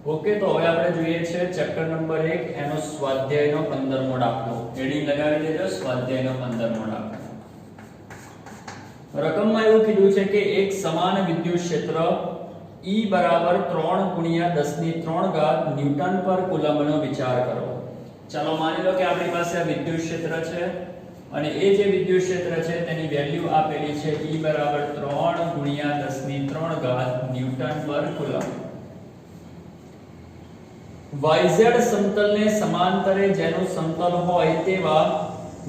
Okay, તો હવે આપણે જોઈએ છે ચેપ્ટર નંબર 1 એનો સ્વાધ્યાયનો 15મો દાખલો. હેડિંગ લગાવી દેજો, સ્વાધ્યાયનો 15મો દાખલો. રકમમાં એવું કીધું છે કે એક સમાન વિદ્યુત ક્ષેત્ર E બરાબર 3 ગુણ્યા 10 ની 3 ઘાત ન્યૂટન પર કુલમ્બનો વિચાર કરો. ચાલો માની લો કે આપણી પાસે આ વિદ્યુત ક્ષેત્ર છે અને એ જે વિદ્યુત ક્ષેત્ર છે તેની વેલ્યુ આપેલી છે E બરાબર 3 ગુણ્યા 10 ની 3 ઘાત ન્યૂટન પર કુલમ્બ. YZ સમતલને સમાંતરે જેનું સમતલ હોય તેવા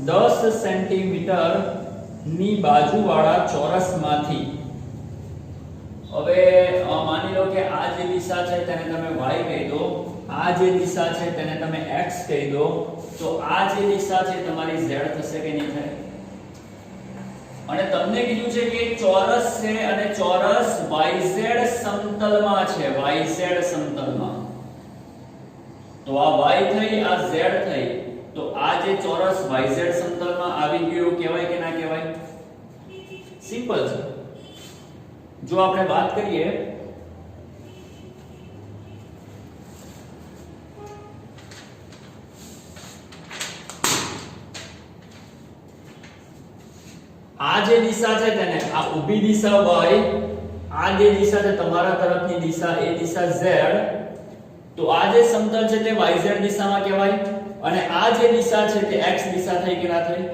10 સેન્ટીમીટર ની બાજુવાળા ચોરસમાંથી, હવે માની લો કે આ જે દિશા છે તેને તમે y કહી દો, આ જે દિશા છે તેને તમે x કહી દો, તો આ જે દિશા છે તમારી z થશે કે નહીં થાય? અને તમને કીધું છે કે ચોરસ છે અને ચોરસ YZ સમતલમાં છે, YZ સમતલમાં. તો આ y થઈ, આ z થઈ, તો આ જે ચોરસ YZ સમતલમાં આવી ગયું કહેવાય કે ના કહેવાય? સિમ્પલ છે. જો આપણે વાત કરીએ આ જે દિશા છે તેને આ ઊભી દિશા y, આ જે દિશા છે તમારા તરફની દિશા એ દિશા z, તો આ જે સમતલ છે તે YZ દિશામાં કહેવાય અને આ જે દિશા છે તે x દિશા થઈ કે ના થઈ?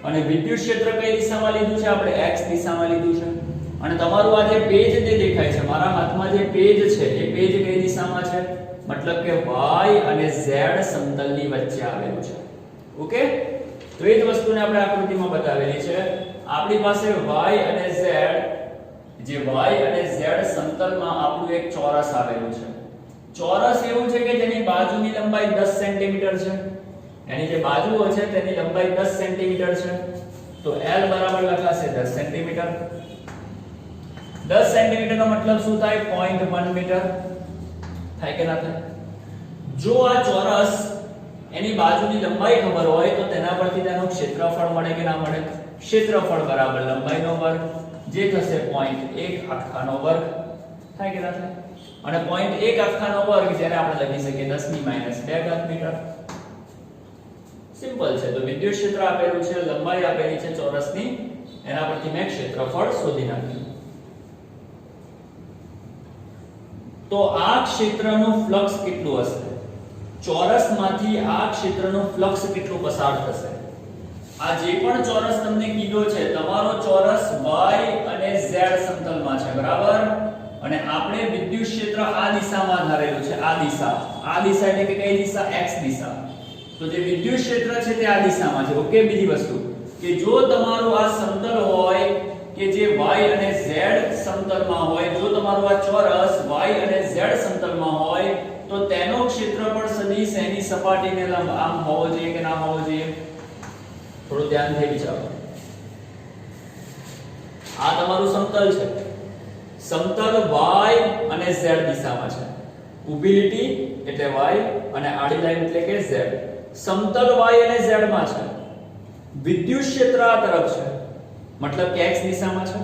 અને વિદ્યુત ક્ષેત્ર કઈ દિશામાં લીધું છે? આપણે x દિશામાં લીધું છે. અને તમારું આ જે પેજ જે દેખાય છે, મારા હાથમાં જે પેજ છે એ પેજ કઈ દિશામાં છે? મતલબ કે y અને z સમતલની વચ્ચે આવેલું છે. ઓકે, તો એ જ વસ્તુને આપણે આકૃતિમાં બતાવેલી છે. આપણી પાસે y અને z, જે y અને z સમતલમાં આપણું એક ચોરસ આવેલું છે. ચોરસ એવું છે કે જેની બાજુની લંબાઈ 10 સેન્ટીમીટર છે, એની જે બાજુઓ છે તેની લંબાઈ 10 સેન્ટીમીટર છે. તો L બરાબર લખાશે 10 સેન્ટીમીટર. 10 સેન્ટીમીટર નો મતલબ શું થાય? 0.1 મીટર થાય કે ના થાય? જો આ ચોરસ એની બાજુની લંબાઈ ખબર હોય તો તેના પરથી તેનું ક્ષેત્રફળ મળે કે ના મળે? ક્ષેત્રફળ બરાબર લંબાઈનો વર્ગ, જે થશે 0.1 આખાનો વર્ગ થાય કે ના થાય? અને 0.1 આખાનો વર્ગ જેને આપણે લખી શકીએ 10 ની -2 ઘાત મીટર. સિમ્પલ છે. તો વિદ્યુત ક્ષેત્ર આપેલું છે, લંબાઈ આપેલી છે ચોરસની, એના પરથી મેં ક્ષેત્રફળ શોધી નાખ્યું. તો આ ક્ષેત્રનું ફ્લક્સ કેટલું હશે? ચોરસમાંથી આ ક્ષેત્રનું ફ્લક્સ કેટલું પસાર થશે? આ જે પણ ચોરસ તમને કીધો છે, તમારો ચોરસ y અને z સમતલમાં છે, બરાબર? અને આપણે વિદ્યુત ક્ષેત્ર આ દિશામાં ધારેલું છે, આ દિશા એટલે કે કઈ દિશા? x દિશા. તો જે વિદ્યુત ક્ષેત્ર છે તે આ દિશામાં છે. ઓકે, બીજી વસ્તુ કે જો તમારું આ સમતલ હોય કે જે y અને z સમતલમાં હોય, જો તમારું આ ચોરસ y અને z સમતલમાં હોય તો તેનો ક્ષેત્રફળ સદિશ એની સપાટીને લંબ આમ હોવો જોઈએ કે ના હોવો જોઈએ? થોડું ધ્યાનથી વિચારો. આ તમારું સમતલ છે, સમતલ y અને z દિશામાં છે. ઊભી લીટી એટલે y અને આડી લાઈન એટલે કે z. સમતલ y અને z માં છે. વિદ્યુત ક્ષેત્ર આ તરફ છે, મતલબ કે x દિશામાં છે.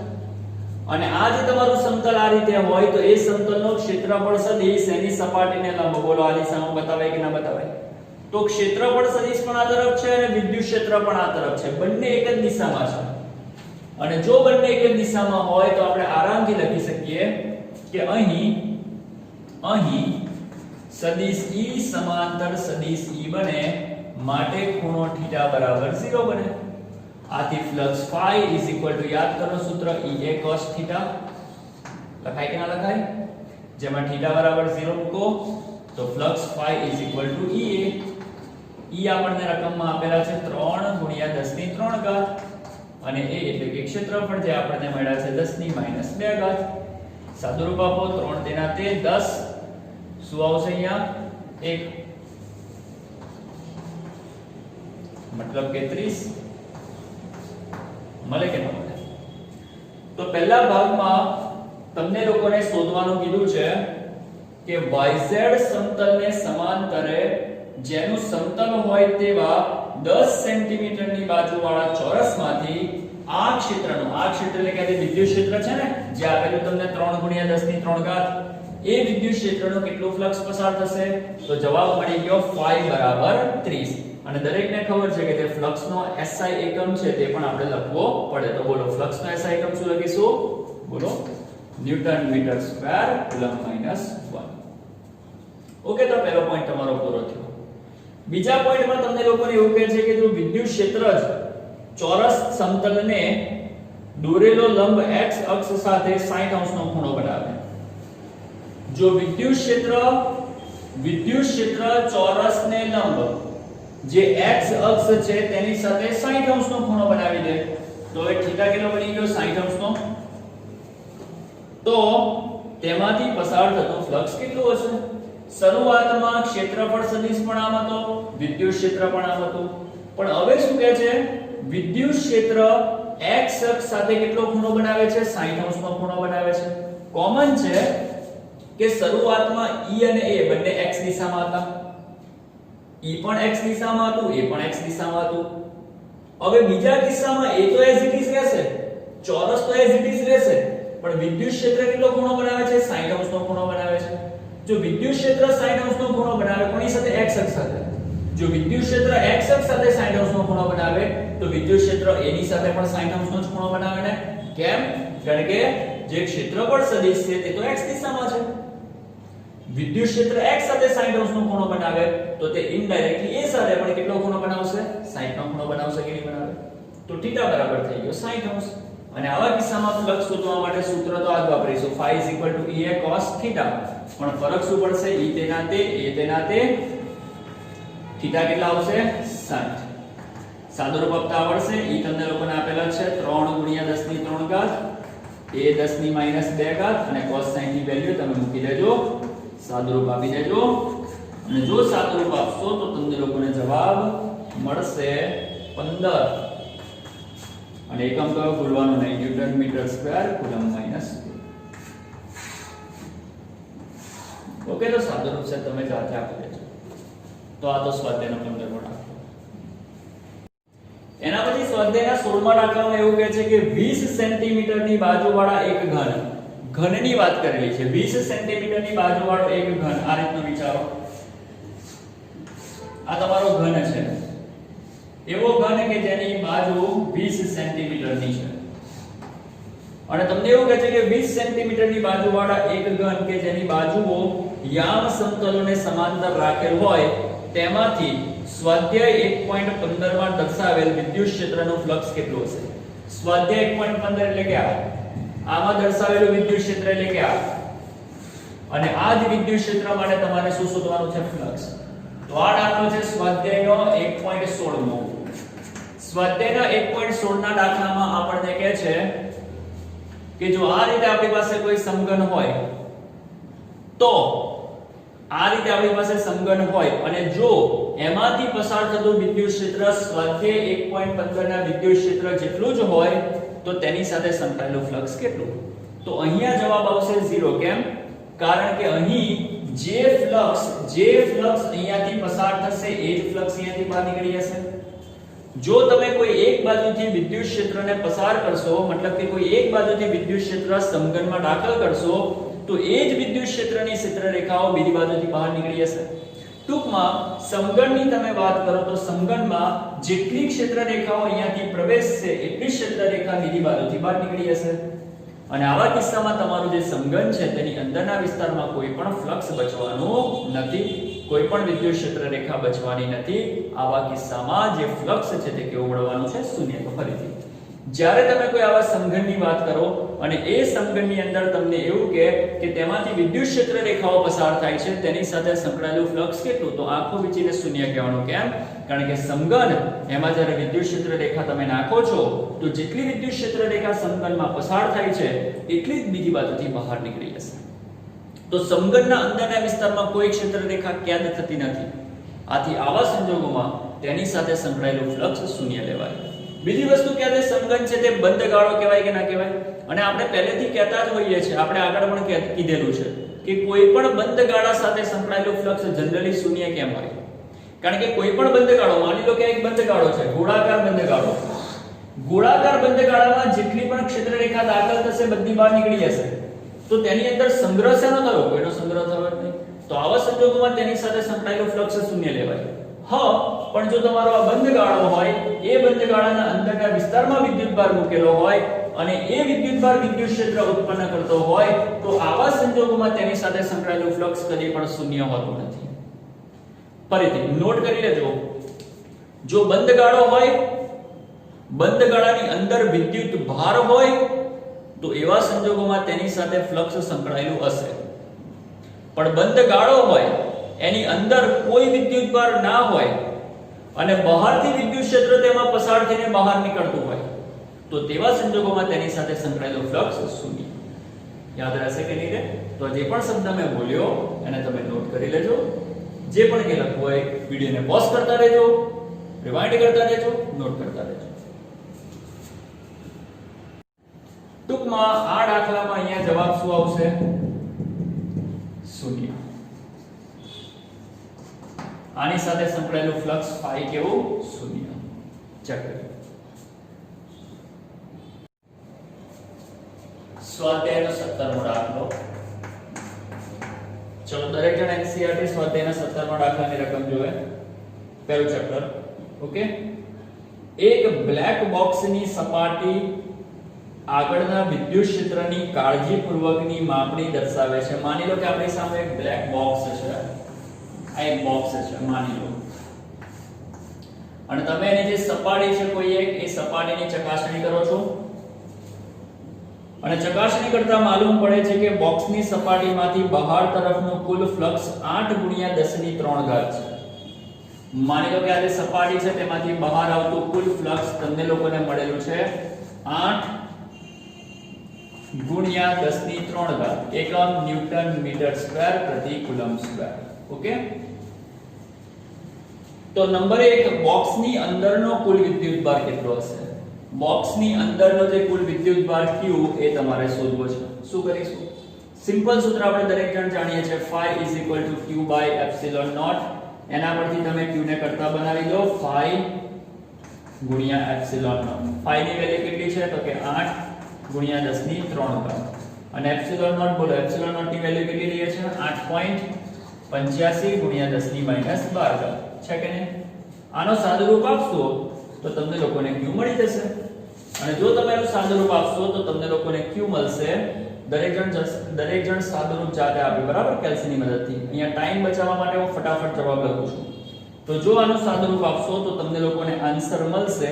અને આ જે તમારું સમતલ આ રીતે હોય તો એ સમતલનો ક્ષેત્રફળ સદિશ એની સપાટીને લંબ, બોલો આ દિશામાં બતાવાય કે ના બતાવાય? તો ક્ષેત્રફળ સદિશ પણ આ તરફ છે અને વિદ્યુત ક્ષેત્ર પણ આ તરફ છે, બંને એક જ દિશામાં છે. અને જો બંને એક જ દિશામાં હોય તો આપણે આરામથી લખી શકીએ કે અહીં સદિશ E સમાંતર સદિશ E બને, માટે ખૂણો θ બરાબર 0 બને. આથી ફ્લક્સ phi યાદ કરો સૂત્ર Ea cos θ. લખાય કે ના લખાય? જેમાં θ બરાબર 0 મૂકો તો ફ્લક્સ phi Ea. E આપણને રકમમાં આપેલા છે 3 ગુણ્યા 10 ની 3 ઘાત અને એ એટલે કે ક્ષેત્રફળ જે આપણને મળ્યા છે 10 ની -2 ઘાત. સાદુરૂપ આપો 3 તેના તે 10, શું આવશે અહીંયા? 1, મતલબ કે 30 મળે કે ન મળે? તો પહેલા ભાગમાં તમને લોકોને શોધવાનું કીધું છે કે YZ સમતલને સમાંતરે જેનું સમતલ હોય તેવા 10 સેન્ટીમીટરની બાજુવાળા ચોરસમાંથી આ ક્ષેત્ર એટલે કે વિદ્યુત ક્ષેત્ર છે ને જે આપેલું તમને 3 × 10 ની 3 ઘાત, એ વિદ્યુત ક્ષેત્રનો કેટલો ફ્લક્સ પસાર થશે? તો જવાબ મળી ગયો phi બરાબર 30. અને દરેકને ખબર છે કે તે ફ્લક્સનો SI એકમ છે તે પણ આપણે લખવો પડે. તો બોલો ફ્લક્સનો SI એકમ શું લખીશું? બોલો newton metre square coulomb minus 1. Okay, તો પહેલો પોઈન્ટ તમારો પૂરો થયો. બીજા પોઈન્ટમાં તમને લોકોને એવું કહે છે કે જો વિદ્યુત ક્ષેત્ર જ ચોરસ સમતલને દોરેલો લંબ x અક્ષ સાથે 60 અંશનો ખૂણો બનાવે. જો વિદ્યુત ક્ષેત્ર ચોરસને લંબ જે x અક્ષ છે તેની સાથે 60 અંશનો ખૂણો બનાવી દે તો એ થીટા કેટલો બની ગયો? 60 અંશનો. તો તેમાંથી પસાર થતો ફ્લક્સ કેટલો હશે? શરૂઆતમાં ક્ષેત્રફળ સદિશ પણ આમ હતો, વિદ્યુત ક્ષેત્ર પણ આમ હતું, પણ હવે શું કહે છે? વિદ્યુત ક્ષેત્ર x અક્ષ સાથે કેટલો ખૂણો બનાવે છે? 60 અંશનો ખૂણો બનાવે છે. કોમન છે કે શરૂઆતમાં E અને A બંને x દિશામાં હતા. E પણ x દિશામાં હતું, A પણ x દિશામાં હતું. હવે બીજા કિસ્સામાં A તો as it is રહેશે, ચોરસ તો as it is રહેશે, પણ વિદ્યુત ક્ષેત્ર કેટલો ખૂણો બનાવે છે? 60 અંશનો ખૂણો બનાવે છે. જો વિદ્યુત ક્ષેત્ર 60 અંશનો ખૂણો બનાવે કોની સાથે? x અક્ષ સાથે. જો વિદ્યુત ક્ષેત્ર x અક્ષ સાથે 60 અંશનો ખૂણો બનાવે તો વિદ્યુત ક્ષેત્ર A ની સાથે પણ 60 અંશનો જ ખૂણો બનાવે ને? કેમ? કારણ કે જે ક્ષેત્રફળ સદિશ છે તે તો x દિશામાં છે. વિદ્યુત ક્ષેત્ર x સાથે 60 અંશનો ખૂણો બનાવે તો તે ઇનડાયરેક્ટલી A સાથે પણ કેટલો ખૂણો બનાવશે? 60 નો ખૂણો બનાવશે કે નહીં બનાવે? તો θ બરાબર થઈ ગયો 60 અંશ. અને આવા કિસ્સામાં ફ્લક્સ શોધવા માટે સૂત્ર તો આ જ વાપરીશું, phi Ea cos θ. પણ ફરક શું પડશે? E તેના તે, A તેના તે, θ કેટલા આવશે? 60. સાદુરૂપ આપતા આવડશે. E તમને લોકોને આપેલા છે 3 × 10⁻³ A 10⁻² અને cos 60 ની વેલ્યુ તમે મૂકી દેજો, સાદુરૂપ આપી દેજો. અને જો સાદુરૂપ આપશો તો તમને લોકોને જવાબ મળશે 15. અને એકમ કયો ભૂલવાનો નહીં, newton metre square coulomb minus 2. Okay, તો સાદુરૂપ છે તમે જાતે આપી દેજો. તો આ તો સ્વાધ્યાયનો 15મો દાખલો. એના પછી સ્વાધ્યાયના 16મા દાખલામાં એવું કહે છે કે 20 સેન્ટીમીટરની બાજુવાળા એક ઘનની વાત કરેલી છે. 20 સેન્ટીમીટરની બાજુવાળો એક ઘન, આ રીતનો વિચારો. આ તમારો ઘન છે, એવો ઘન કે જેની બાજુ 20 સેન્ટીમીટરની છે. અને તમને એવું કહે છે કે 20 સેન્ટીમીટરની બાજુવાળા એક ઘન કે જેની બાજુઓ યામ સમતલોને સમાંતર રાખેલ હોય તેમાંથી સ્વાધ્યાય 1.15 માં દર્શાવેલ વિદ્યુત ક્ષેત્રનું ફ્લક્સ કેટલું હશે? સ્વાધ્યાય 1.15 એટલે કે આમાં દર્શાવેલું વિદ્યુત ક્ષેત્ર એટલે કે અને આ જ વિદ્યુત ક્ષેત્ર માટે તમારે શું શોધવાનું છે? ફ્લક્સ. તો આ દાખલો છે સ્વાધ્યાયનો 1.16 નો. સ્વાધ્યાયના 1.16 ના દાખલામાં આપણને કહે છે કે જો આ રીતે આપણી પાસે કોઈ સમઘન હોય તો આ રીતે આપણી પાસે સમઘન હોય અને જો એમાંથી પસાર થતું વિદ્યુત ક્ષેત્ર સ્વાધ્યાય 1.15 ના વિદ્યુત ક્ષેત્ર જેટલું જ હોય તો તેની સાથે સંકળાયેલું ફ્લક્સ કેટલું? તો અહીંયા જવાબ આવશે 0. કેમ? કારણ કે અહીં જે ફ્લક્સ અહીંયાથી પસાર થશે એ જ ફ્લક્સ અહીંયાથી બહાર નીકળી જશે. જો તમે કોઈ એક બાજુથી વિદ્યુત ક્ષેત્રને પસાર કરશો, મતલબ કે કોઈ એક બાજુથી વિદ્યુત ક્ષેત્ર સમઘનમાં દાખલ કરશો તો એ જ વિદ્યુત ક્ષેત્રની ક્ષેત્ર રેખાઓ બીજી બાજુથી બહાર નીકળી જશે. ટૂંકમાં સમઘનની તમે વાત કરો તો સમઘનમાં જેટલી ક્ષેત્ર રેખાઓ અહીંયાથી પ્રવેશશે એટલી ક્ષેત્ર રેખા બીજી બાજુથી બહાર નીકળી જશે. અને આવા કિસ્સામાં તમારું જે સમઘન છે તેની અંદરના વિસ્તારમાં કોઈ પણ ફ્લક્સ બચવાનું નથી, કોઈ પણ વિદ્યુત ક્ષેત્ર રેખા બચવાની નથી. આવા કિસ્સામાં જે ફ્લક્સ છે તે કેવું મળવાનું છે? શૂન્ય. તો ફરીથી જ્યારે તમે કોઈ આવા સમઘનની વાત કરો અને એ સમઘનની અંદર તમને એવું કહે કે તેમાંથી વિદ્યુત ક્ષેત્ર રેખાઓ પસાર થાય છે તેની સાથે સંકળાયેલું ફ્લક્સ કેટલું? તો આંખો વીંચીને શૂન્ય કહેવાનું. કેમ? કારણ કે સમઘન એમાં જ્યારે વિદ્યુત ક્ષેત્ર રેખા તમે નાખો છો તો જેટલી વિદ્યુત ક્ષેત્ર રેખા સમઘનમાં પસાર થાય છે એટલી જ બીજી બાજુથી બહાર નીકળી જશે. તો સમઘનના અંદરના વિસ્તારમાં કોઈ ક્ષેત્ર રેખા કેદ થતી નથી. આથી આવા સંજોગોમાં તેની સાથે સંકળાયેલું ફ્લક્સ શૂન્ય લેવાય. બીજી વસ્તુ કે તે સમઘન છે તે બંધ ગાળો કહેવાય કે ના કહેવાય? અને આપણે પહેલેથી કહેતા જ હોઈએ છીએ, આપણે આગળ પણ કીધેલું છે કે કોઈ પણ બંધ ગાળા સાથે સંકળાયેલું ફ્લક્સ જનરલી શૂન્ય કેમ હોય? કારણ કે કોઈ પણ બંધ ગાળો, માની લો કે એક બંધ ગાળો છે, ગોળાકાર બંધ ગાળો. ગોળાકાર બંધ ગાળામાં જેટલી પણ ક્ષેત્ર રેખા દાખલ થશે બધી બહાર નીકળી જશે. તો તેની અંદર સંગ્રહ શેનો થયો? કોઈનો સંગ્રહ થયો જ નહીં. તો આવા સંજોગોમાં તેની સાથે સંકળાયેલું ફ્લક્સ શૂન્ય લેવાય. હા, પણ જો તમારો આ બંધ ગાળો હોય, એ બંધ ગાળાના અંદરના વિસ્તારમાં વિદ્યુતભાર મૂકેલો હોય અને એ વિદ્યુતભાર વિદ્યુત ક્ષેત્ર ઉત્પન્ન કરતો હોય, તો આવા સંજોગોમાં તેની સાથે સંકળાયેલું ફ્લક્સ કદી પણ શૂન્ય હોતું નથી. ફરીથી નોટ કરી લેજો. જો બંધ ગાળો હોય, બંધ ગાળાની અંદર વિદ્યુત ભાર હોય, તો એવા સંજોગોમાં તેની સાથે ફ્લક્સ સંકળાયેલું હશે. પણ બંધ ગાળો હોય, એની અંદર કોઈ વિદ્યુતભાર ના હોય અને બહારથી વિદ્યુત ક્ષેત્ર તેમાં પસાર થઈને બહાર નીકળતું હોય, તો તેવા સંજોગોમાં તેની સાથે સંકળાયેલું ફ્લક્સ શૂન્ય. યાદ રહેશે કે નહીં? તો જે પણ શબ્દ મેં બોલ્યો એને તમે નોટ કરી લેજો. જે પણ કે લખવું હોય વિડિયોને પોઝ કરતા રહેજો, રિવાઇન્ડ કરતા રહેજો, નોટ કરતા રહેજો. ટૂંકમાં આ દાખલામાં અહીંયા જવાબ શું આવશે? શૂન્ય. આની સાથે સંકળાયેલું ફ્લક્સ ફાઈ કેવું? શૂન્ય. ચેક કરો. સ્વાધ્યાયનો 17મો દાખલો. ચલો દરેક જણ એનસીઈઆરટી સ્વાધ્યાયના 17મા દાખલાની રકમ જોવે. પહેલું ચેપ્ટર. ઓકે. એક બ્લેક બોક્સની સપાટી આગળના વિદ્યુત ક્ષેત્રની કાળજીપૂર્વકની માપણી દર્શાવે છે. માની લો કે આપણી સામે એક બ્લેક બોક્સ છે. આ એક બોક્સ છે માની લો. અને તમે એની જે સપાટી છે કોઈ એક, એ સપાટીની ચકાસણી કરો છો. અને ચકાસણી કરતા માલુમ પડે છે કે બોક્સની સપાટીમાંથી બહાર તરફનું કુલ ફ્લક્સ 8 × 10⁻³ છે. માની લો કે આ જે સપાટી છે તેમાંથી બહાર આવતું કુલ ફ્લક્સ તમને લોકોને મળેલું છે 8 × 10⁻³ એકમ ન્યૂટન મીટર સ્ક્વેર પ્રતિ કુલમ સ્ક્વેર. ઓકે. તો નંબર 1, બોક્સની અંદરનો કુલ વિદ્યુતભાર કેટલો હશે? બોક્સની અંદરનો જે કુલ વિદ્યુતભાર Q એ તમારે શોધવો છે. શું કરીશું? સિમ્પલ સૂત્ર આપણે દરેક જણ જાણીએ છીએ, phi = Q/ε0. એના પરથી તમે Q ને કરતા બનાવી દો, phi × ε0. phi ની વેલ્યુ કેટલી છે? તો કે 8 × 10⁻³ અને ε0 બોલો, ε0 ની વેલ્યુ કેટલી રહી છે? 8.85 × 10⁻12 છે કે નહીં? આનો સાદુરૂપ આપશો તો તમને લોકોને Q મળી જશે. અને જો તમે આનું સાદુરૂપ આપશો તો તમને લોકોને Q મળશે. દરેક જણ સાદુરૂપ જાતે આપે, બરાબર? કેલ્સીની મદદથી. અહીંયા ટાઈમ બચાવવા માટે હું ફટાફટ જવાબ લખું છું. તો જો આનું સાદુરૂપ આપશો તો તમને લોકોને આન્સર મળશે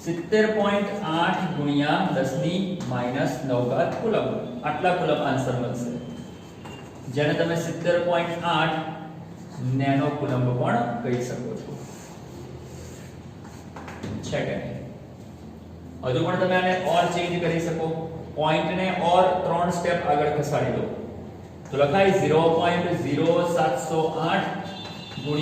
70.8 × 10⁻⁹ કુલમ. આટલા કુલમ આન્સર મળશે, જેને તમે 70.8 નેનો કુલમ્બ પણ કહી શકો છો. છે કે નહીં? હજુ પણ તમે આને ઓર ચેન્જ કરી શકો. પોઈન્ટને ઓર 3 સ્ટેપ આગળ ખસાડી દો તો લખાય 0.0708 × 10⁻⁶.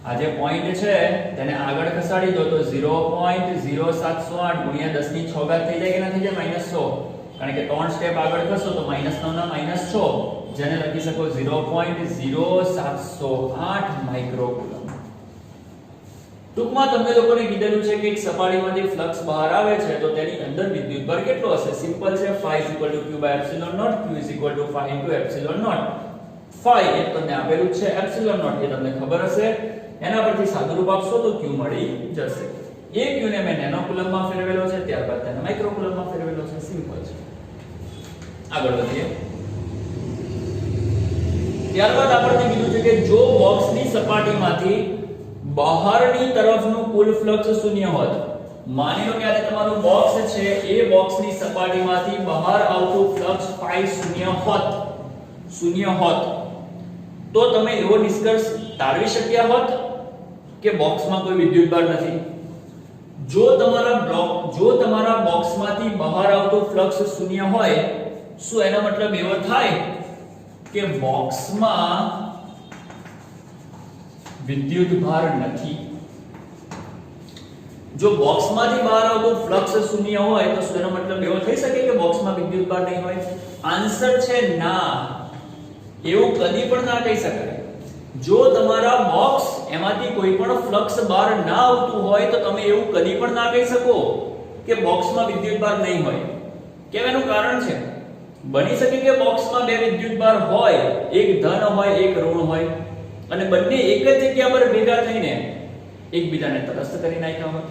આ જે પોઈન્ટ છે તેને આગળ ખસાડી દો તો 0.0708 × 10⁻⁶ થઈ જાય કે ના થઈ જાય? -100. કારણ કે 3 સ્ટેપ આગળ ખસો તો -9 ના -6, જેને લખી શકો 0.0708 માઇક્રોકુલમ. ટૂંકમાં તમને લોકોને કીધેલું છે કે એક સપાટીમાંથી ફ્લક્સ બહાર આવે છે તો તેની અંદર વિદ્યુતભાર કેટલો હશે? સિમ્પલ છે, phi = Q/ε0, Q = phi × ε0. phi એ તમને આપેલું છે, ε0 એ તમને ખબર હશે. એના પરથી સાદુરૂપ આપશો તો Q મળી જશે. એ Q ને મેં નેનો કુલમમાં ફેરવેલો છે, ત્યારબાદ તેને માઇક્રો કુલમમાં ફેરવેલો છે. સિમ્પલ છે. આગળ વધીએ. ત્યારબાદ આપણને કીધું છે કે જો બોક્સની સપાટીમાંથી બહારની તરફનું કુલ ફ્લક્સ શૂન્ય હોત. માની લો કે આ તમારું બોક્સ છે, એ બોક્સની સપાટીમાંથી બહાર આવતું ફ્લક્સ phi શૂન્ય હોત તો તમે એવો નિષ્કર્ષ તારવી શક્યા હોત કે બોક્સમાં કોઈ વિદ્યુતભાર નથી. જો તમારા બોક્સમાંથી બહાર આવતું ફ્લક્સ શૂન્ય હોય, શું એનો મતલબ એવો થાય કે બોક્સમાં વિદ્યુતભાર નથી? જો બોક્સમાંથી બહાર આવતું ફ્લક્સ શૂન્ય હોય તો શું એનો મતલબ એવો થઈ શકે કે બોક્સમાં વિદ્યુતભાર નહીં હોય? આન્સર છે ના. એવું કદી પણ ના કહી શકાય. જો તમારા બોક્સ એમાંથી કોઈ પણ ફ્લક્સ બહાર ના આવતું હોય તો તમે એવું કદી પણ ના કહી શકો કે બોક્સમાં વિદ્યુતભાર નહીં હોય. કેમ? એનું કારણ છે, બની શકે કે બોક્સમાં બે વિદ્યુતભાર હોય, એક ધન હોય એક ઋણ હોય, અને બંને એક જ જગ્યા પર ભેગા થઈને એકબીજાને તટસ્થ કરી નાખ્યા હોય.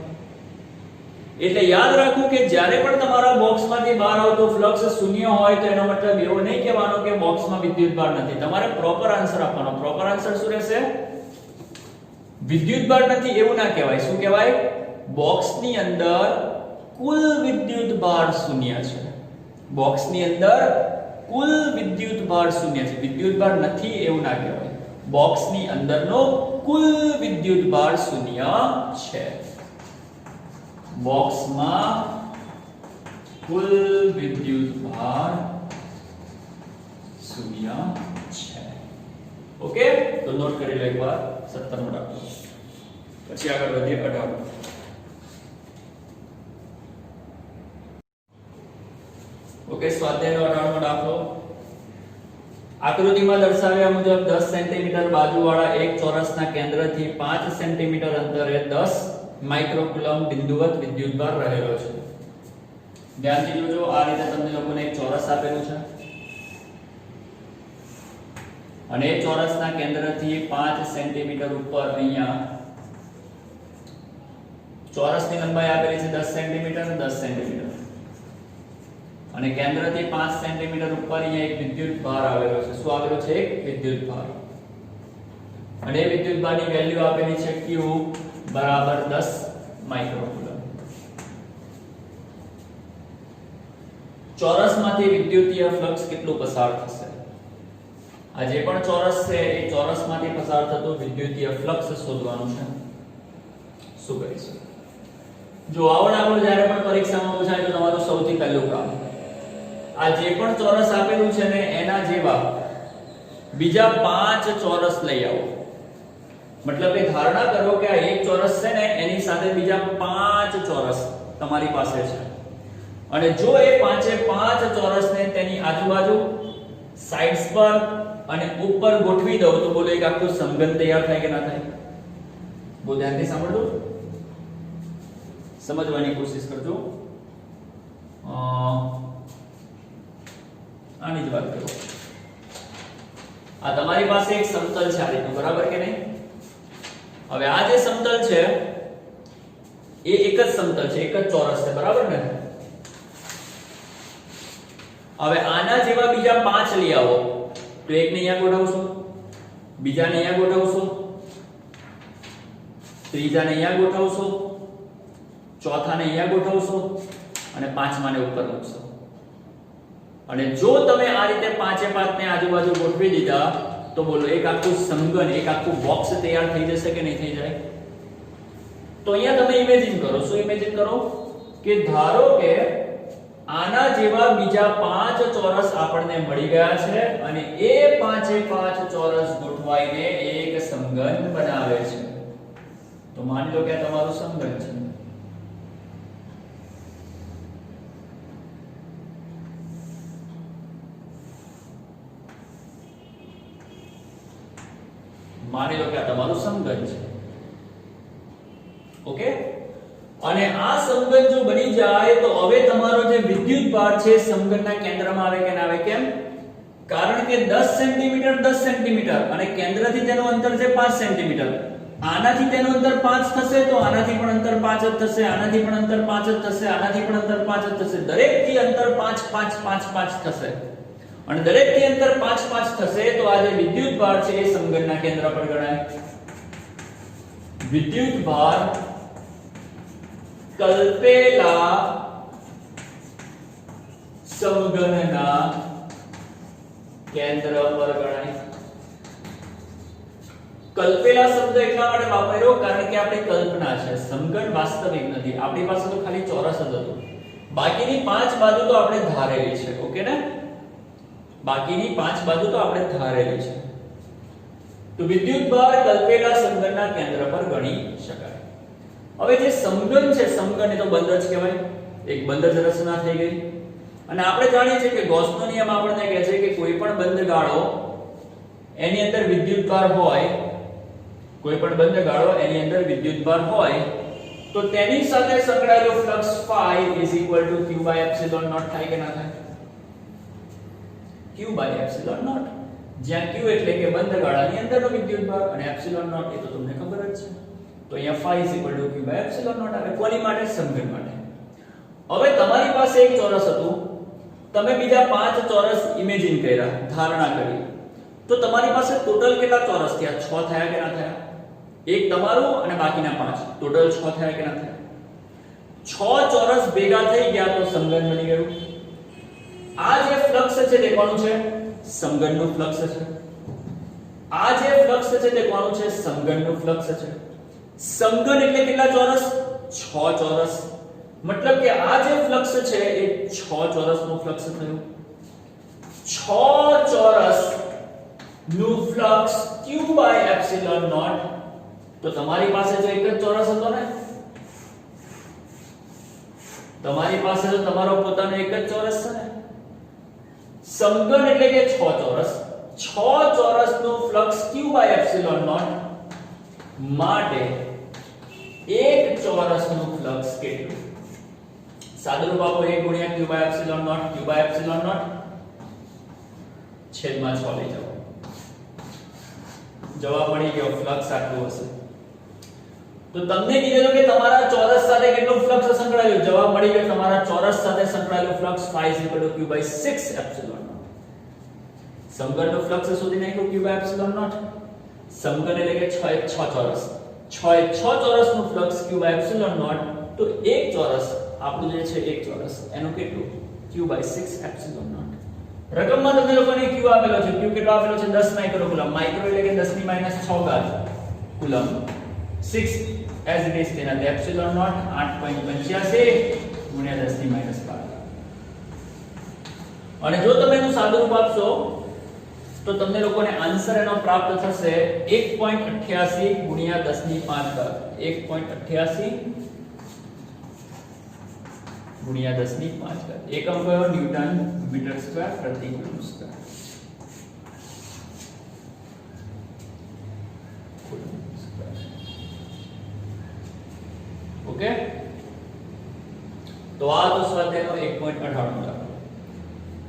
એટલે યાદ રાખવું કે જ્યારે પણ તમારા બોક્સમાંથી બહાર આવતો ફ્લક્સ શૂન્ય હોય તો એનો મતલબ એવો નહીં કહેવાનો કે બોક્સમાં વિદ્યુતભાર નથી. તમારે પ્રોપર આન્સર આપવાનો. પ્રોપર આન્સર શું રહેશે? વિદ્યુતભાર નથી એવું ના કહેવાય. શું કહેવાય? બોક્સની અંદર કુલ વિદ્યુતભાર શૂન્ય છે. બોક્સની અંદર કુલ વિદ્યુતભાર શૂન્ય છે. વિદ્યુતભાર નથી એવું ના કહેવાય. બોક્સની અંદરનો કુલ વિદ્યુતભાર શૂન્ય છે. બોક્સમાં કુલ વિદ્યુતભાર શૂન્ય છે. ઓકે, તો નોટ કરી લો એકવાર. 17 દાખલો. પછી આગળ વધીએ 18. ઓકે, સ્વાધ્યાયનો 18મો દાખલો. આકૃતિમાં દર્શાવ્યા મુજબ 10 સેન્ટીમીટર બાજુવાળા એક ચોરસના કેન્દ્રથી 5 સેન્ટીમીટર અંતરે 10 માઇક્રોકુલમ બિંદુવત વિદ્યુતભાર રહેલો છે. ધ્યાનથી જોજો. આ રીતે તમને લોકોને એક ચોરસ આપેલું છે અને એ ચોરસના કેન્દ્રથી 5 સેન્ટીમીટર ઉપર અહીંયા ચોરસની લંબાઈ આપેલી છે 10 સેન્ટીમીટર 10 સેન્ટીમીટર અને કેન્દ્રથી 5 સેન્ટીમીટર ઉપર અહીંયા એક વિદ્યુતભાર આવેલો છે. શું આવેલો છે? એક વિદ્યુતભાર. અને એ વિદ્યુતભારની વેલ્યુ આપેલી છે Q બરાબર 10 માઇક્રોકુલમ. ચોરસમાંથી વિદ્યુતીય ફ્લક્સ કેટલું પસાર થશે? આ જે પણ ચોરસ છે એ ચોરસમાંથી પસાર થતું વિદ્યુતીય ફ્લક્સ શોધવાનું છે. શું કરીશું? જો આવો દાખલો જ્યારે પણ પરીક્ષામાં પૂછાય તો તમારું સૌથી પહેલું કામ આ જે પણ ચોરસ આપેલું છે ને એના જેવા બીજા 5 ચોરસ લઈ આવો. મતલબ કે ધારણા કરો કે આ એક ચોરસ છે ને એની સાથે બીજા 5 ચોરસ તમારી પાસે છે અને જો એ 5 ચોરસને તેની આજુબાજુ સાઇડ્સ પર અને ઉપર ગોઠવી દઉં તો બોલો એક આખું સમઘન તૈયાર થાય કે ના થાય? બહુ ધ્યાનથી સાંભળજો, સમજવાની કોશિશ કરજો. આની જ વાત કરો. આ તમારી પાસે એક સમતલ છે આ રીતનું, બરાબર કે નહીં? હવે આ જે સમતલ છે એ એક જ સમતલ છે, એક જ ચોરસ છે, બરાબર ને? હવે આના જેવા બીજા 5 લઈ આવો તો એકને અહીંયા ગોઠવશો, બીજાને અહીંયા ગોઠવશો, ત્રીજાને અહીંયા ગોઠવશો, ચોથાને અહીંયા ગોઠવશો અને પાંચમાને ઉપર મૂકશો. અને જો તમે આ રીતે 5 ને આજુબાજુ ગોઠવી દીધા તો બોલો એક આખું સમઘન, એક આખું બોક્સ તૈયાર થઈ જશે કે નહીં થઈ જાય? તો અહીંયા તમે ઇમેજિન કરો. શું ઇમેજિન કરો? કે ધારો કે આના જેવા બીજા 5 ચોરસ આપણને મળી ગયા છે અને એ 5 ચોરસ ગોઠવાઈને એક સમઘન બનાવે છે. તો માની લો કે આ તમારું સમઘન છે. માની લો કે આ તમારું સમઘન છે. ઓકે, અને આ સમઘન જો બની જાય તો હવે તમારો જે વિદ્યુતભાર છે સમઘનના કેન્દ્રમાં આવે કે ના આવે? કેમ? કારણ કે 10 સેન્ટીમીટર 10 સેન્ટીમીટર અને કેન્દ્રથી તેનું અંતર છે 5 સેન્ટીમીટર. આનાથી તેનું અંતર 5 થશે તો આનાથી પણ અંતર 5 જ થશે, આનાથી પણ અંતર 5 જ થશે, આનાથી પણ અંતર 5 જ થશે. દરેકથી અંતર 5 5 5 5 થશે. અને દરેકથી અંતર 5 5 થશે તો આ જે વિદ્યુતભાર છે એ સમઘનના કેન્દ્ર પર ગણાય. વિદ્યુતભાર કલ્પેલા સમઘનના કેન્દ્ર પર ગણાય. કલ્પેલા શબ્દ એટલા માટે વાપર્યો કારણ કે આપણી કલ્પના છે, સમઘન વાસ્તવિક નથી. આપણી પાસે તો ખાલી ચોરસ જ હતું, બાકીની 5 બાજુ તો આપણે ધારેલી છે. ઓકે ને? બાકીની 5 બાજુ તો આપણે ધારેલી છે. તો વિદ્યુતભાર કલ્પેલા સમઘનના કેન્દ્ર પર ગણી શકાય. હવે જે સમઘન છે, સમઘન એ તો બંધ જ કહેવાય, એક બંધ જ રચના થઈ ગઈ. અને આપણે જાણીએ છીએ કે ગૌસનો નિયમ આપણને કહે છે કે કોઈ પણ બંધ ગાળો એની અંદર વિદ્યુતભાર હોય, કોઈ પણ બંધ ગાળો એની અંદર વિદ્યુતભાર હોય તો તેની સાથે સંકળાયેલો ફ્લક્સ phi q/ε0 થાય કે ના થાય? q/ε0, જ્યાં q એટલે કે બંધ ગાળાની અંદરનો વિદ્યુતભાર અને ε0 એ તો તમને ખબર જ છે. તો અહીંયા phi q/ε0 આવે. કોની માટે? સમઘન માટે. હવે તમારી પાસે એક ચોરસ હતું, તમે બીજા 5 ચોરસ ઇમેજિન કર્યા, ધારણા કરી, તો તમારી પાસે ટોટલ કેટલા ચોરસ થયા? 6 થયા કે ના થયા? એક તમારું અને બાકીના 5, ટોટલ 6 થયા કે ના થયા? 6 ચોરસ ભેગા થઈ ગયા તો સમઘન બની ગયું. આ જે ફ્લક્સ છે તે કોનું છે? સમઘનનું ફ્લક્સ છે. આ જે ફ્લક્સ છે તે કોનું છે? સમઘનનું ફ્લક્સ છે. સમઘન એટલે કેટલા ચોરસ? 6 ચોરસ. મતલબ કે આ જે ફ્લક્સ છે એ 6 ચોરસનું ફ્લક્સ થયું. 6 ચોરસ નું ફ્લક્સ q/ε0. તો તમારી પાસે તો એક જ ચોરસ હતો ને, તમારી પાસે તો તમારો પોતાનો એક જ ચોરસ છે ને. સમઘન એટલે કે 6 ચોરસ. 6 ચોરસનું ફ્લક્સ q/ε0 માટે એક ચોરસનું ફ્લક્સ કેટલું? સાદુરૂપ આપો 1 * q/ε0, q/ε0 છેદમાં 6 લઈ જાઓ. જવાબ મળી ગયો, ફ્લક્સ આટલું હશે. તો તમને કીધેલું કે તમારા ચોરસ સાથે કેટલું ફ્લક્સ સંકળાયેલું? જવાબ મળી ગયો, તમારા ચોરસ સાથે સંકળાયેલું ફ્લક્સ phi q/6ε0. સમઘનનું ફ્લક્સ શોધી નાખ્યું q/ε0. સમઘન એટલે કે 6 ચોરસ. 6 ચોરસનું ફ્લક્સ q/ε0. તો એક ચોરસ આપણું જે છે એક ચોરસ એનું કેટલું? q/6ε0. રકમમાં તમને લોકોને q આપેલો છે. q કેટલો આપેલો છે? 10 માઇક્રોકુલમ. માઇક્રો એટલે કે 10 ની -6 કુલમ. 6 as it is તેના ε0 8.85 ગુણ્યા 10 ની -12. અને જો તમે એનું સાદું રૂપ આપશો તો તમને લોકોને આન્સર એનો પ્રાપ્ત થશે 1.88 ગુણ્યા 10 ની 5 ઘાત. 1.88 ગુણ્યા 10 ની 5 ઘાત. એકમ કયો? ન્યૂટન મીટર સ્ક્વેર પ્રતિ કુલમ સ્ક્વેર. ઓકે, તો આ તો સ્વાધ્યાયનો 1.98 દાખલો.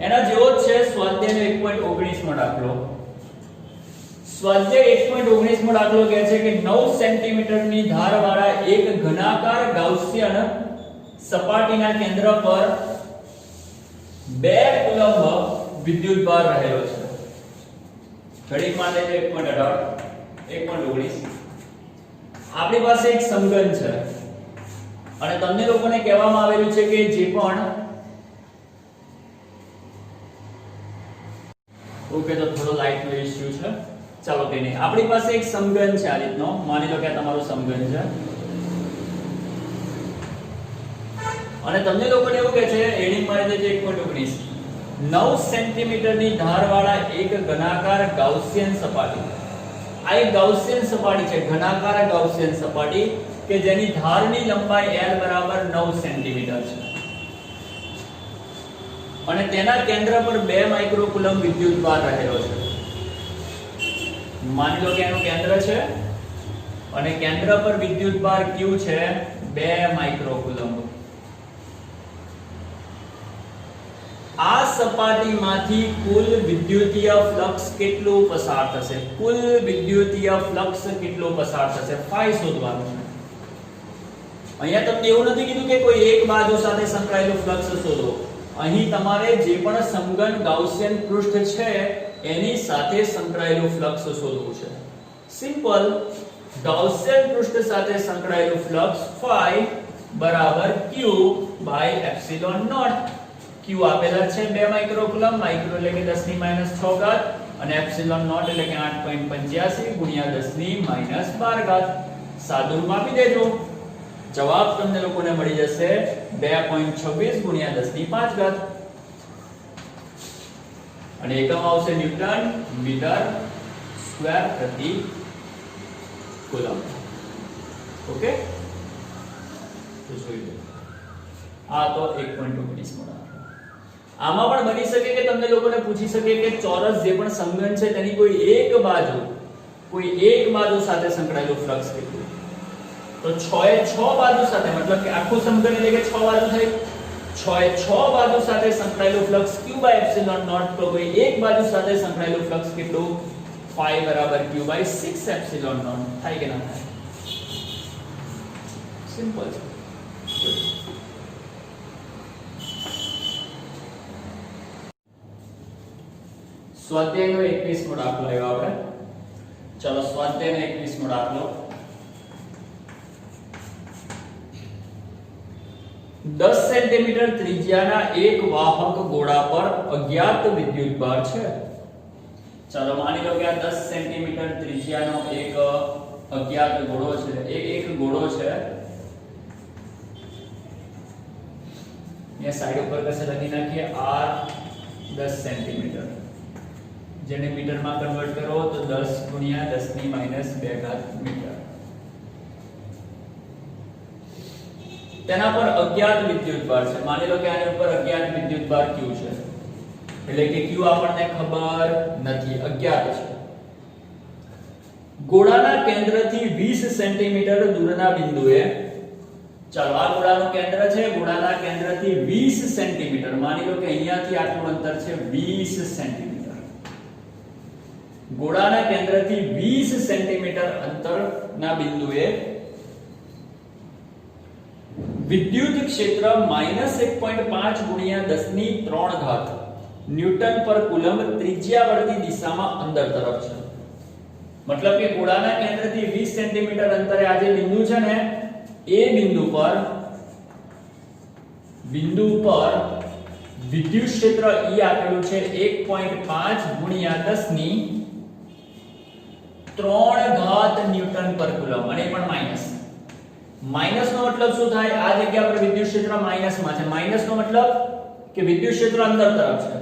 એના જેવો જ છે સ્વાધ્યાયનો 1.19 નો દાખલો. સ્વાધ્યાય 1.19 નો દાખલો કહે છે કે 9 સેન્ટીમીટર ની ધારવાળા એક ઘનાકાર ગાઉસિયન સપાટીના કેન્દ્ર પર 2 કુલમ્બ વિદ્યુતભાર રહેલો છે. ઘડીક માટે 1.18 1.19. આપણી પાસે એક સમઘન છે અને તમને લોકોને કહેવામાં આવેલું છે કે જે પણ ઓકે, તો થોડો લાઈટ નો ઇશ્યુ છે. ચાલો કઈ નહીં. આપણી પાસે એક સમઘન છે આ રીતનો. માની લો કે આ તમારું સમઘન છે અને તમને લોકોને એવું કહે છે હેડિંગ મારી દેજો 1.19. 9 સેન્ટીમીટર ની ધારવાળા એક ઘનાકાર ગાઉસિયન સપાટી. આ એક ગાઉસિયન સપાટી છે, ઘનાકાર ગાઉસિયન સપાટી કે જેની ધારની લંબાઈ L બરાબર 9 સેન્ટીમીટર છે અને તેના કેન્દ્ર પર 2 માઇક્રોકુલમ વિદ્યુતભાર રહેલો છે. માની લો કે એનું કેન્દ્ર છે અને કેન્દ્ર પર વિદ્યુતભાર q છે 2 માઇક્રોકુલમ. આ સપાટીમાંથી કુલ વિદ્યુતીય ફ્લક્સ કેટલું પસાર થશે? કુલ વિદ્યુતીય ફ્લક્સ કેટલું પસાર થશે? phi શોધવાનું છે. અહીંયા તમને એવું નથી કીધું કે કોઈ એક બાજુ સાથે સંકળાયેલું ફ્લક્સ શોધો. અહીં તમારે જે પણ સમઘન ગાઉસિયન પૃષ્ઠ છે એની સાથે સંકળાયેલું ફ્લક્સ શોધવું છે. સિમ્પલ. ગાઉસિયન પૃષ્ઠ સાથે સંકળાયેલું ફ્લક્સ phi બરાબર q/ε0. q આપેલા છે 2 માઇક્રોકુલમ. માઇક્રો એટલે કે 10 ની -6 ઘાત અને ε0 એટલે કે 8.85 ગુણ્યા 10 ની -12 ઘાત. સાદુરૂપ આપી દેજો. જવાબ તમને લોકોને મળી જશે 2.26 ગુણ્યા 10 ની 5 ઘાત. અને એકમ આવશે ન્યૂટન મીટર સ્ક્વેર પ્રતિ કુલમ. ઓકે, તો જોઈ લો. આ તો 1.19 માં. આમાં પણ બની શકે કે તમને લોકોને પૂછી શકે કે ચોરસ જે પણ સમઘન છે તેની કોઈ એક બાજુ સાથે સંકળાયેલું ફ્લક્સ કેટલું? તો 6 એ 6 બાજુ સાથે, મતલબ કે આખું સમઘન એટલે કે 6 બાજુ થઈ, 6 એ 6 બાજુ સાથે સંકળાયેલું ફ્લક્સ q/ε0, તો કોઈ એક બાજુ સાથે સંકળાયેલું ફ્લક્સ કેટલું? phi = q/6ε0 થાય કે ના થાય? સિમ્પલ છે. સ્વાધ્યાયનો 21મો દાખલો લેવા આપણે. ચલો સ્વાધ્યાયનો 21મો દાખલો. 10 સેન્ટીમીટર ત્રિજ્યાના એક વાહક ગોળા પર અજ્ઞાત વિદ્યુતભાર છે. ચાલો માની લો કે આ 10 સેન્ટીમીટર ત્રિજ્યાનો એક અજ્ઞાત ગોળો છે. એક ગોળો છે. અહીંયા સાઈડ ઉપર કશે લખી નાખીએ r 10 સેન્ટીમીટર, જેને મીટરમાં કન્વર્ટ કરો તો 10 × 10⁻² મીટર. તેના પર અજ્ઞાત વિદ્યુતભાર છે. માની લો કે આની ઉપર અજ્ઞાત વિદ્યુતભાર q છે, એટલે કે q આપણને ખબર નથી, અજ્ઞાત છે. ગોળાના કેન્દ્રથી 20 સેન્ટીમીટર દૂરના બિંદુએ, ચાલો આ ગોળાનું કેન્દ્ર છે, ગોળાના કેન્દ્રથી 20 સેન્ટીમીટર, માની લો કે અહીંયાથી આટલું અંતર છે 20 સેન્ટીમીટર. ગોળાના કેન્દ્રથી 20 સેન્ટીમીટર અંતરના બિંદુએ વિદ્યુત ક્ષેત્ર -1.5 × 10⁻³ ન્યૂટન પર કુલમ્બ ત્રિજ્યાવર્તી દિશામાં અંદર તરફ છે. મતલબ કે ગોળાના કેન્દ્રથી 20 સેન્ટીમીટર અંતરે આ જે બિંદુ છે ને, એ બિંદુ પર વિદ્યુત ક્ષેત્ર E આપેલું છે 1.5 × 10⁻³ ન્યૂટન પર કુલમ્બ, અને પણ માઈનસ. માઈનસ નો મતલબ શું થાય? આ જગ્યા પર વિદ્યુત ક્ષેત્ર માઈનસ માં છે. માઈનસ નો મતલબ કે વિદ્યુત ક્ષેત્ર અંદર તરફ છે.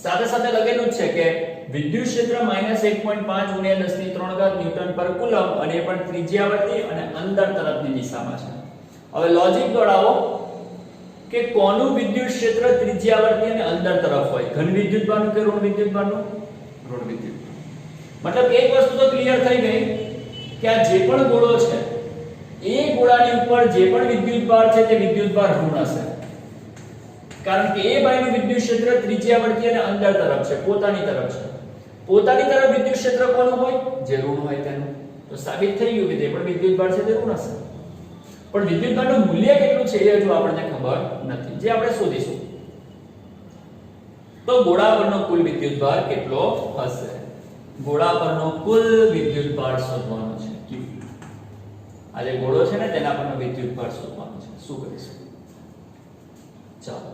સાથે સાથે લખેલું જ છે કે વિદ્યુત ક્ષેત્ર -1.5 × 10⁻³ ન્યૂટન પર કુલમ્બ, અને પણ ત્રિજ્યાવર્તી અને અંદર તરફની દિશામાં છે. હવે લોજિક દોડાવો કે કોનું વિદ્યુત ક્ષેત્ર ત્રિજ્યાવર્તી અને અંદર તરફ હોય? ઘન વિદ્યુતભારનું કે ઋણ વિદ્યુતભારનું? ઋણ વિદ્યુત. મતલબ એક વસ્તુ તો ક્લિયર થઈ ગઈ કે આ જે પણ ગોળો છે, એ ગોળાની ઉપર જે પણ વિદ્યુતભાર છે તે વિદ્યુતભાર ઋણ હશે, કારણ કે એ બાજુનું વિદ્યુત ક્ષેત્ર ત્રિજ્યાવર્તી અને અંદર તરફ છે, પોતાની તરફ છે. પોતાની તરફ વિદ્યુત ક્ષેત્ર કોનું હોય? જે ઋણ હોય તેનું. તો સાબિત થઈ ગયું કે જે પણ વિદ્યુતભાર છે તે ઋણ હશે. પણ વિદ્યુતભારનું મૂલ્ય કેટલું છે એ હજુ આપણને ખબર નથી, જે આપણે શોધીશું. તો ગોળા પરનો કુલ વિદ્યુતભાર કેટલો હશે? ગોળા પરનો કુલ વિદ્યુતભાર શોધવાનો છે. આ જે ગોળો છે ને તેના પરનો વિદ્યુતભાર શોધવાનો છે. શું કરીશું? ચાલો,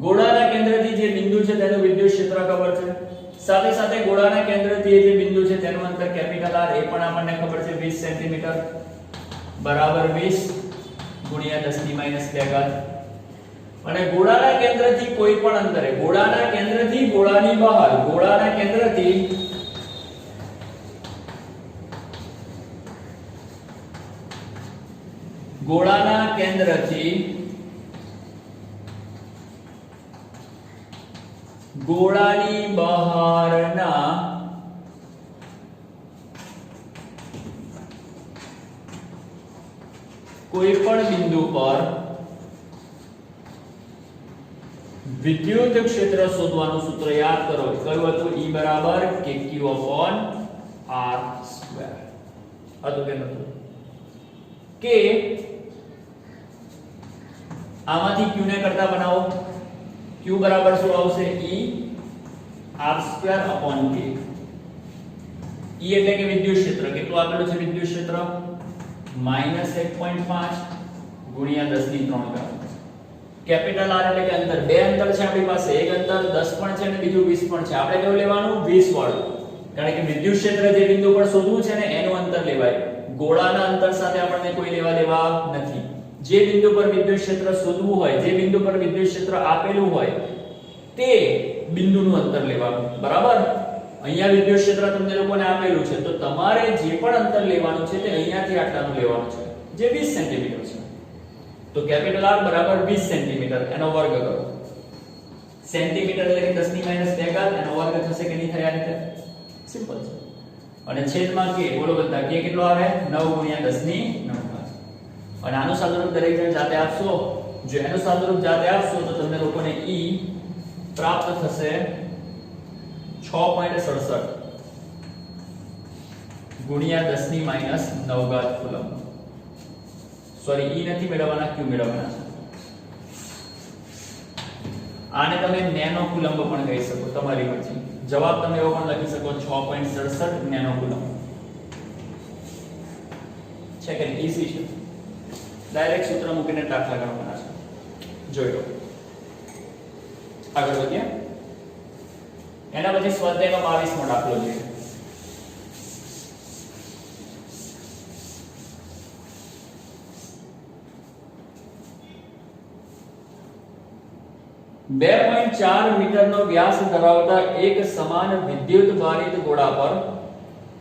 ગોળાના કેન્દ્રથી જે બિંદુ છે તેનું વિદ્યુત ક્ષેત્ર ખબર છે. સાથે સાથે ગોળાના કેન્દ્રથી જે બિંદુ છે તેનું અંતર કેપિટલ R, એ પણ આપણને ખબર છે 20 સેન્ટીમીટર બરાબર 20 × 10⁻². અને ગોળાના કેન્દ્રથી કોઈ પણ અંતરે, ગોળાના કેન્દ્રથી ગોળાની બહાર, ગોળાના કેન્દ્રથી ગોળાની બહારના કોઈ પણ બિંદુ પર વિદ્યુત ક્ષેત્ર શોધવાનું સૂત્ર યાદ કરો. કયું હતું? E = kq/r². હતું કે નતું? કે આમાંથી q ને કરતા બનાવો. q બરાબર શું આવશે? E r²/k. E એટલે કે વિદ્યુત ક્ષેત્ર. કેટલું આપેલું છે વિદ્યુત ક્ષેત્ર? -1.5 × 10⁻³. કેપિટલ R એટલે કે અંતર. બે અંતર છે આપણી પાસે, એક અંતર 10 પણ છે અને બીજું 20 પણ છે. આપણે કયું લેવાનું? 20 વાળું. કારણ કે વિદ્યુત ક્ષેત્ર જે બિંદુ પર શોધવું છે ને એનું અંતર લેવાય. ગોળાના અંતર સાથે આપણને કોઈ લેવા દેવા નથી. જે બિંદુ પર વિદ્યુત ક્ષેત્ર શોધવું હોય, જે બિંદુ પર વિદ્યુત ક્ષેત્ર આપેલું હોય તે બિંદુનું અંતર લેવાનું. બરાબર? અહીંયા વિદ્યુત ક્ષેત્ર તમને લોકોને આપેલું છે, તો તમારે જે પણ અંતર લેવાનું છે તે અહીંયાથી આટલાનું લેવાનું છે, જે 20 સેન્ટીમીટર છે. તો કેપિટલ R બરાબર 20 સેન્ટીમીટર, એનો વર્ગ કરો. સેન્ટીમીટર એટલે કે 10 ની માઈનસ 2 ઘાત એનો વર્ગ થશે કે નહીં થાય આ રીતે સિમ્પલ છે અને છેદમાં k બોલો બધા k કેટલો આવે 9 ગુણ્યા 10 ની 9 ઘાત અને આનું સાદુરૂપ દરેક જણ જાતે આપશો જો એનું સાદુરૂપ જાતે આપશો તો તમને લોકોને e પ્રાપ્ત થશે 6.67 ગુણ્યા 10 ની માઈનસ 9 ઘાત કુલમ સોરી e નથી મેળવવાના q મેળવવાના આને તમે નેનો કુલમ્બ પણ કહી શકો તમારી મરજી જવાબ તમે એવો પણ લખી શકો 6.67 નેનો કુલમ્બ છે કે ઈઝી છે ડાયરેક્ટ સૂત્ર મૂકીને દાખલા ગણવાના છે જોઈ લો આગળ વધીએ એના પછી સ્વાધ્યાયનો 22મો દાખલો જોઈએ 2.4 મીટરનો વ્યાસ ધરાવતા એક સમાન વિદ્યુત ભારિત ગોળા પર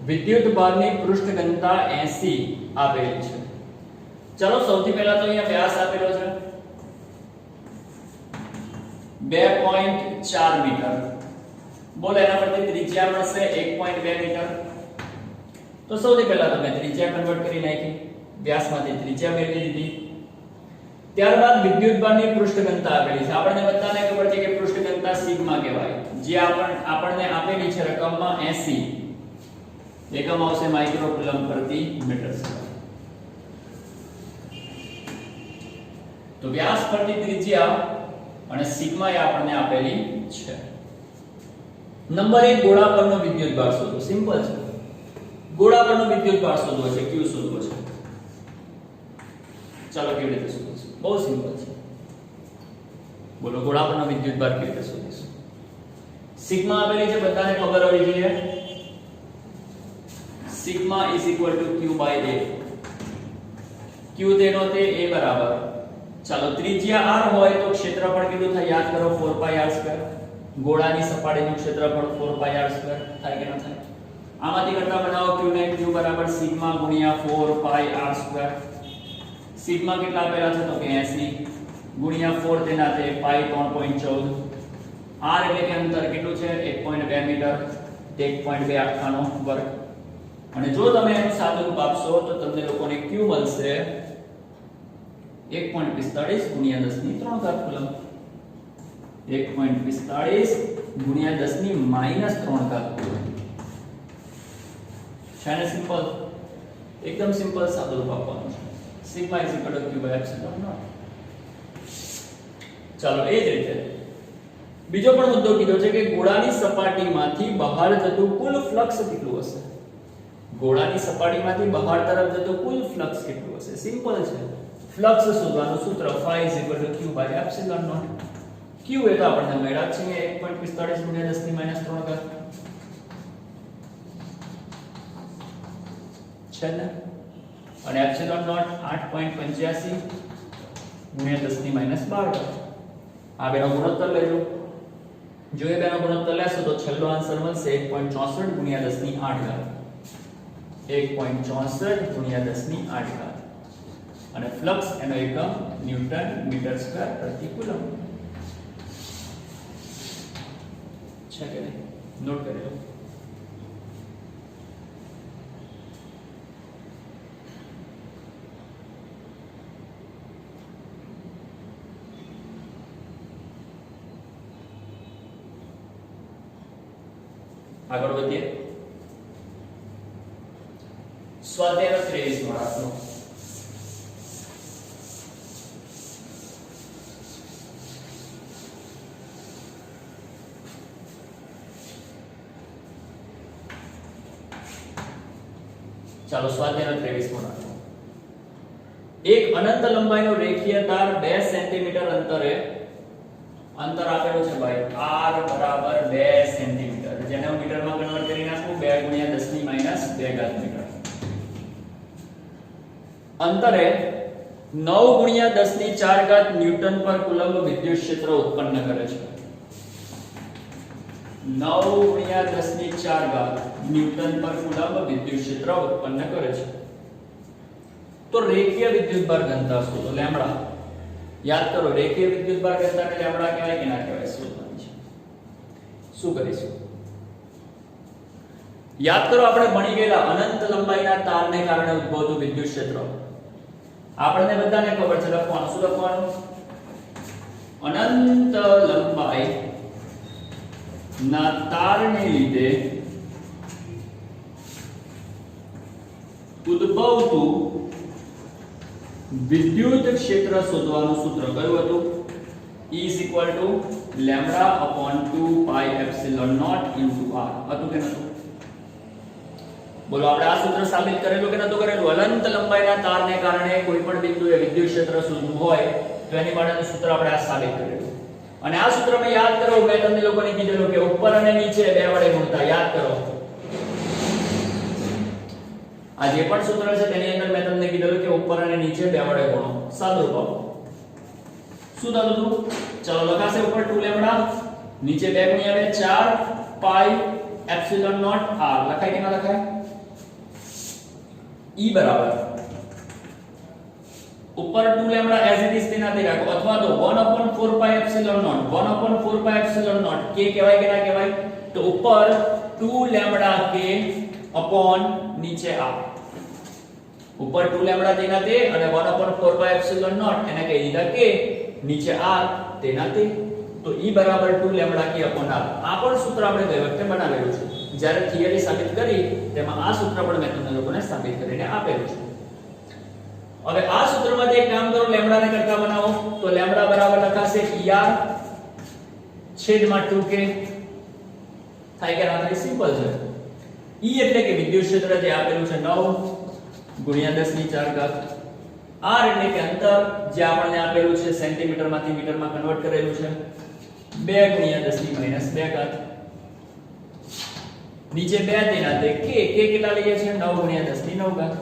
વિદ્યુત ભારની પૃષ્ઠ ઘનતા 80 આપેલી છે ચલો સૌથી પહેલા તો અહીંયા વ્યાસ આપેલો છે 2.4 મીટર બોલો એના પરથી ત્રિજ્યા મળશે 1.2 મીટર તો સૌથી પહેલા તમે ત્રિજ્યા કન્વર્ટ કરી નાખી વ્યાસમાંથી ત્રિજ્યા મેળવી લીધી ત્યારબાદ વિદ્યુત ભારની પૃષ્ઠ ઘનતા આપેલી છે આપણને બધાને ખબર છે કે પૃષ્ઠ ઘનતા સિગ્મા કહેવાય જે આપણને આપેલી છે રકમમાં 80 એકમ આવશે માઇક્રો કુલમ્બ પ્રતિ મીટર સ્ક્વેર તો વ્યાસ પ્રતિ ત્રિજ્યા અને સિગ્મા એ આપણને આપેલી છે નંબર 1 ગોળા પરનો વિદ્યુત ભાર શોધો સિમ્પલ છે ગોળા પરનો વિદ્યુત ભાર શોધવો છે q શોધવો છે ચાલો કેવી રીતે શોધીશું બહુ સિમ્પલ છે બોલો ગોળા પરનો વિદ્યુત ભાર કેવી રીતે શોધીશું સિગ્મા આપેલી છે બધાને ખબર હોવી જોઈએ સિગ્મા q a q તેનો તે a બરાબર ચાલો ત્રિજ્યા r હોય તો ક્ષેત્રફળ કેટલું થાય યાદ કરો 4πr2 ગોળાની સપાટીનું ક્ષેત્રફળ 4πr2 થાય કે ન થાય આમાંથી કરતા બનાવો q ને q બરાબર સિગ્મા ગુણ્યા 4πr2 સિગ્મા કેટલા આપેલા છે તો કે 80 ગુણ્યા 4 તેના તે પાઈ 3.14 r એટલે કે અંતર કેટલું છે 1.2 મીટર 1.2 આખાનો વર્ગ અને જો તમે એનું સાદુરૂપ આપશો તો તમને લોકોને q મળશે 1.45 ગુણ્યા 10 ની 3 ઘાત કુલમ્બ 1.45 ગુણ્યા 10 ની માઈનસ 3 ઘાત કુલમ્બ છે ને સિમ્પલ એકદમ સિમ્પલ સાદુરૂપ આપવાનું છે sigma q by epsilon naught ચાલો એ જ રીતે બીજો પણ મુદ્દો કીધો છે કે ગોળાની સપાટીમાંથી બહાર જતું કુલ ફ્લક્સ કેટલું હશે ગોળાની સપાટીમાંથી બહાર તરફ જતું કુલ ફ્લક્સ કેટલું હશે સિમ્પલ છે ફ્લક્સ શોધવાનું સૂત્ર phi q by epsilon naught q એ તો આપણને મળ્યા છે 1.45 ગુણ્યા 10 ની માઈનસ 3 ઘાત છે ને અને એપ્સિલોન નોટ 8.85 ગુણ્યા 10 ની માઈનસ 12 આ બેનો ગુણોત્તર લેજો જો એ બેનો ગુણોત્તર લેશો તો છેલ્લો આન્સર મળશે 1.64 ગુણ્યા 10 ની 8 ઘાત 1.64 ગુણ્યા 10 ની 8 ઘાત અને ફ્લક્સ એનો એકમ ન્યૂટન મીટર સ્ક્વેર પ્રતિ કુલમ્બ છે કે નહીં નોટ કરી લો આગળ વધીએ સ્વાધ્યાય 23 માં આપણો ચાલો સ્વાધ્યાય 23 માં રાખો એક અનંત લંબાઈનો રેખીય તાર 2 સેન્ટીમીટર અંતર આપેલું છે ભાઈ r બરાબર 2 સેન્ટીમીટર જેને હું મીટરમાં કન્વર્ટ કરી નાખું 2 ગુણ્યા 10 ની માઈનસ 2 ઘાત મીટર અંતરે 9 ગુણ્યા 10 ની 4 ઘાત ન્યૂટન પર કુલમ્બ વિદ્યુત ક્ષેત્ર ઉત્પન્ન કરે છે 9 ગુણ્યા 10 ની 4 ઘાત ન્યૂટન પર કુલમ્બ વિદ્યુત ક્ષેત્ર ઉત્પન્ન કરે છે તો રેખીય વિદ્યુતભાર ઘનતા શોધો લેમ્બડા યાદ કરો રેખીય વિદ્યુતભાર ઘનતાને લેમ્બડા કહેવાય કે ના કહેવાય શોધવાની છે શું કરીશું? યાદ કરો આપણે ભણી ગયેલા અનંત લંબાઈના તારને કારણે ઉદ્ભવતું વિદ્યુત ક્ષેત્ર. આપણને બધાને ખબર છે, લખવાનું શું લખવાનું? અનંત લંબાઈ ના તારને લીધે ઉદ્ભવતું વિદ્યુત ક્ષેત્ર શોધવાનું સૂત્ર કયું હતું? E is equal to lambda upon 2 pi epsilon naught into r. હતું કે નતું? બોલો, આપણે આ સૂત્ર સાબિત કરેલું કે નતું કરેલું? અનંત લંબાઈના તારને કારણે કોઈ પણ બિંદુએ વિદ્યુત ક્ષેત્ર શોધવું હોય તો એની માટેનું સૂત્ર આપણે આ સાબિત કરેલું. અને આ સૂત્રમાં યાદ કરો, મેં તમને લોકોને કીધેલું કે ઉપર અને નીચે બે વડે ગુણતા. યાદ કરો, આ જે પણ સૂત્ર છે તેની અંદર મેં તમને કીધેલું કે ઉપર અને નીચે બે વડે ગુણો. સાદુરૂપ આપો. શું થતું હતું? ચલો લખાશે ઉપર 2 લેમ્બડા, નીચે 2 ગુણ્યા 2 4 પાઈ એપ્સિલોન નોટ r. લખાય કે ના લખાય? E બરાબર ઉપર 2 લેમ્બડા એઝ ઇટ ઇઝ તેનાથી રાખો, અથવા તો 1/4 pi epsilon naught 1/4 pi epsilon naught k કહેવાય કે ના કહેવાય? તો ઉપર 2 લેમ્બડા k અપોન નીચે r. ઉપર 2 લેમ્બડા તેનાથી અને 1/4 પાઈ એપ્સિલોન નોટ એને કહી દીધા k, નીચે r તેનાથી. તો E બરાબર 2 લેમ્બડા k અપોન r. આ પણ સૂત્ર આપણે ગઈ વખતે બનાવેલું છે. જ્યારે થિયરી સાબિત કરી તેમાં આ સૂત્ર પણ મેં તમને લોકોને સાબિત કરીને આપેલું છે. હવે આ સૂત્રમાંથી એક કામ કરો, લેમ્બડાને કરતા બનાવો. તો લેમ્બડા બરાબર લખાશે er છેદમાં 2k. થાય કે ના થાય? સિમ્પલ છે. E એટલે કે વિદ્યુત ક્ષેત્ર જે આપેલું છે 9 ગુણ્યા 10 ની 4 ઘાત. r એટલે કે અંતર જે આપણને આપેલું છે સેન્ટીમીટર માંથી મીટરમાં કન્વર્ટ કરેલું છે 2 ગુણ્યા 10 ની -2 ઘાત. નીચે 2 તેના તે k કેટલા લઈએ છે? 9 ગુણ્યા 10 ની 9 ઘાત.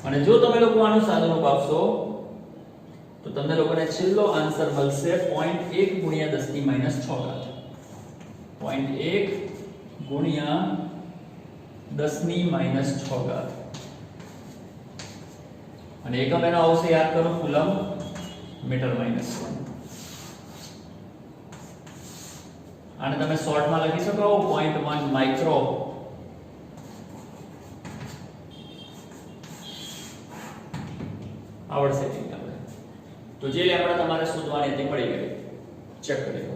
અને જો તમે લોકો આનું સાદુરૂપ આપશો તો તમને લોકોને છેલ્લો આન્સર મળશે 0.1 ગુણ્યા 10 ની -6 ઘાત. 0.1 ગુણ્યા 10 ની -6 ઘાત. અને એકમ એનો આવશે, યાદ કરો, કુલમ મીટર -1. આને તમે શોર્ટમાં લખી શકો 0.1 માઇક્રો. આવડશે કે આપણે? તો જે લેમ્બડા તમારે શોધવાની હતી મળી ગઈ. ચેક કરી લો.